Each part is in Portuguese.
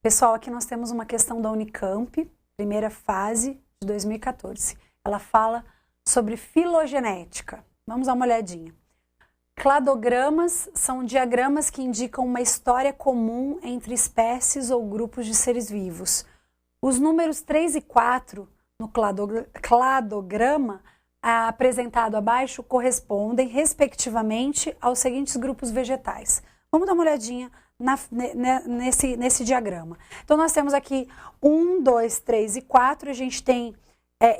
Pessoal, aqui nós temos uma questão da Unicamp, primeira fase de 2014. Ela fala sobre filogenética. Vamos dar uma olhadinha. Cladogramas são diagramas que indicam uma história comum entre espécies ou grupos de seres vivos. Os números 3 e 4 no cladograma apresentado abaixo correspondem, respectivamente, aos seguintes grupos vegetais. Vamos dar uma olhadinha nesse diagrama. Então, nós temos aqui 1, 2, 3 e 4. A gente tem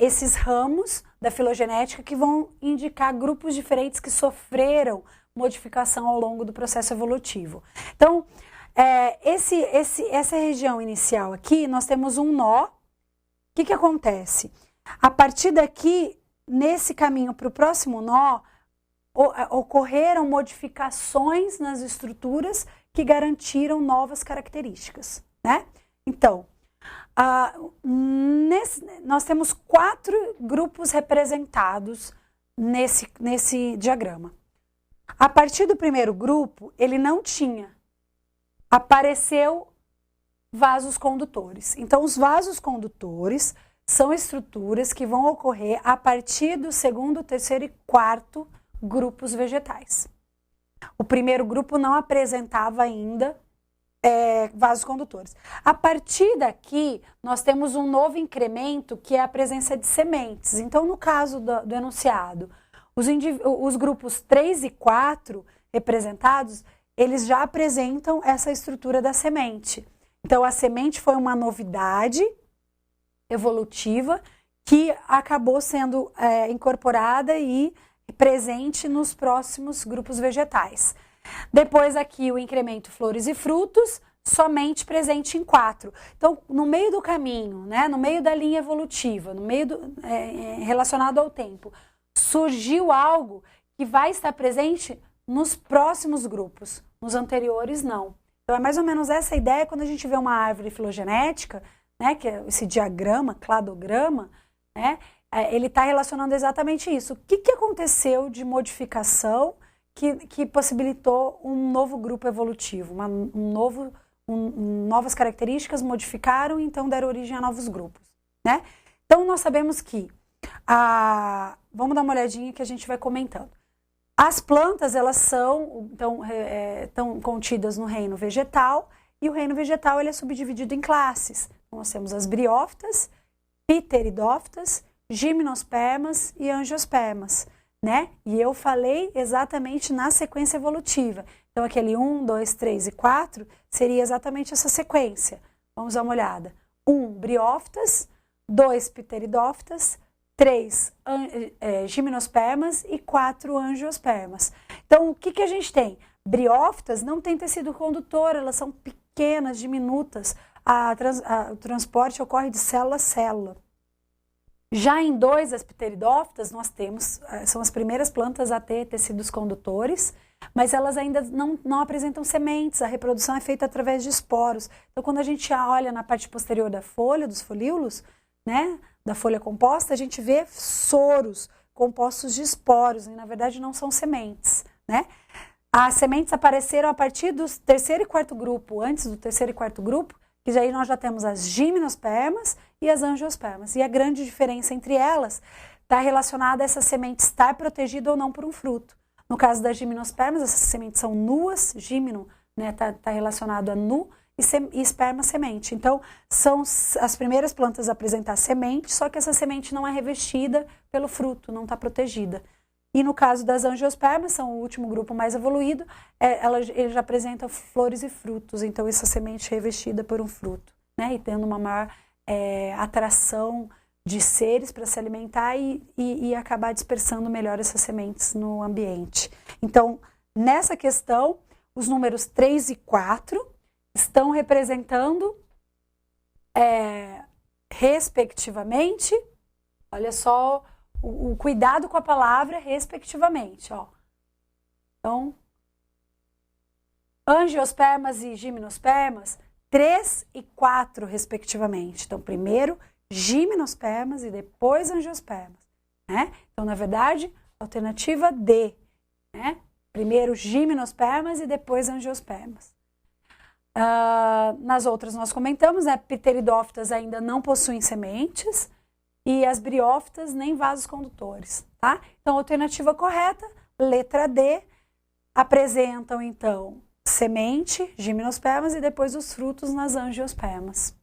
esses ramos da filogenética que vão indicar grupos diferentes que sofreram modificação ao longo do processo evolutivo. Então, essa região inicial aqui, nós temos um nó. O que acontece? A partir daqui, nesse caminho para o próximo nó, ocorreram modificações nas estruturas que garantiram novas características, né? Então, nós temos 4 grupos representados nesse diagrama. A partir do primeiro grupo, ele não tinha. Apareceu vasos condutores. Então, os vasos condutores são estruturas que vão ocorrer a partir do segundo, terceiro e quarto grupos vegetais. O primeiro grupo não apresentava ainda vasos condutores. A partir daqui, nós temos um novo incremento, que é a presença de sementes. Então, no caso do enunciado, os grupos 3 e 4 representados, eles já apresentam essa estrutura da semente. Então, a semente foi uma novidade evolutiva que acabou sendo incorporada e presente nos próximos grupos vegetais. Depois aqui o incremento flores e frutos, somente presente em 4. Então, no meio do caminho, né, no meio da linha evolutiva, no meio relacionado ao tempo, surgiu algo que vai estar presente nos próximos grupos, nos anteriores não. Então, é mais ou menos essa ideia quando a gente vê uma árvore filogenética, né, que é esse diagrama, cladograma, né, ele está relacionando exatamente isso. O que aconteceu de modificação que possibilitou um novo grupo evolutivo, novas características modificaram e então deram origem a novos grupos, né? Então, nós sabemos que, vamos dar uma olhadinha que a gente vai comentando. As plantas, elas são, então, estão contidas no reino vegetal, e o reino vegetal ele é subdividido em classes. Então, nós temos as briófitas, pteridófitas, gimnospermas e angiospermas, né? E eu falei exatamente na sequência evolutiva. Então, aquele 1, 2, 3 e 4 seria exatamente essa sequência. Vamos dar uma olhada. 1, briófitas, 2, pteridófitas, 3, gimnospermas e 4, angiospermas. Então, o que a gente tem? Briófitas não têm tecido condutor, elas são pequenas, diminutas. O transporte ocorre de célula a célula. Já em 2, as pteridófitas, nós temos, são as primeiras plantas a ter tecidos condutores, mas elas ainda não apresentam sementes, a reprodução é feita através de esporos. Então, quando a gente olha na parte posterior da folha, dos folíolos, né, da folha composta, a gente vê soros compostos de esporos, e na verdade não são sementes, né? As sementes apareceram a partir do terceiro e quarto grupo, antes do terceiro e quarto grupo, que aí nós já temos as gimnospermas e as angiospermas. E a grande diferença entre elas está relacionada a essa semente estar protegida ou não por um fruto. No caso das gimnospermas, essas sementes são nuas, gimno, né, tá relacionado a nu, e esperma semente. Então, são as primeiras plantas a apresentar semente, só que essa semente não é revestida pelo fruto, não está protegida. E no caso das angiospermas, são o último grupo mais evoluído, ele já apresenta flores e frutos, então essa semente é revestida por um fruto, né? E tendo uma maior atração de seres para se alimentar e acabar dispersando melhor essas sementes no ambiente. Então, nessa questão, os números 3 e 4 estão representando, respectivamente, olha só, o cuidado com a palavra respectivamente, ó. Então, angiospermas e gimnospermas, 3 e 4 respectivamente. Então, primeiro gimnospermas e depois angiospermas, né? Então, na verdade, alternativa D, né? Primeiro gimnospermas e depois angiospermas. Nas outras nós comentamos, né? Pteridófitas ainda não possuem sementes e as briófitas nem vasos condutores, tá? Então, a alternativa correta, letra D, apresentam então semente, gimnospermas, e depois os frutos nas angiospermas.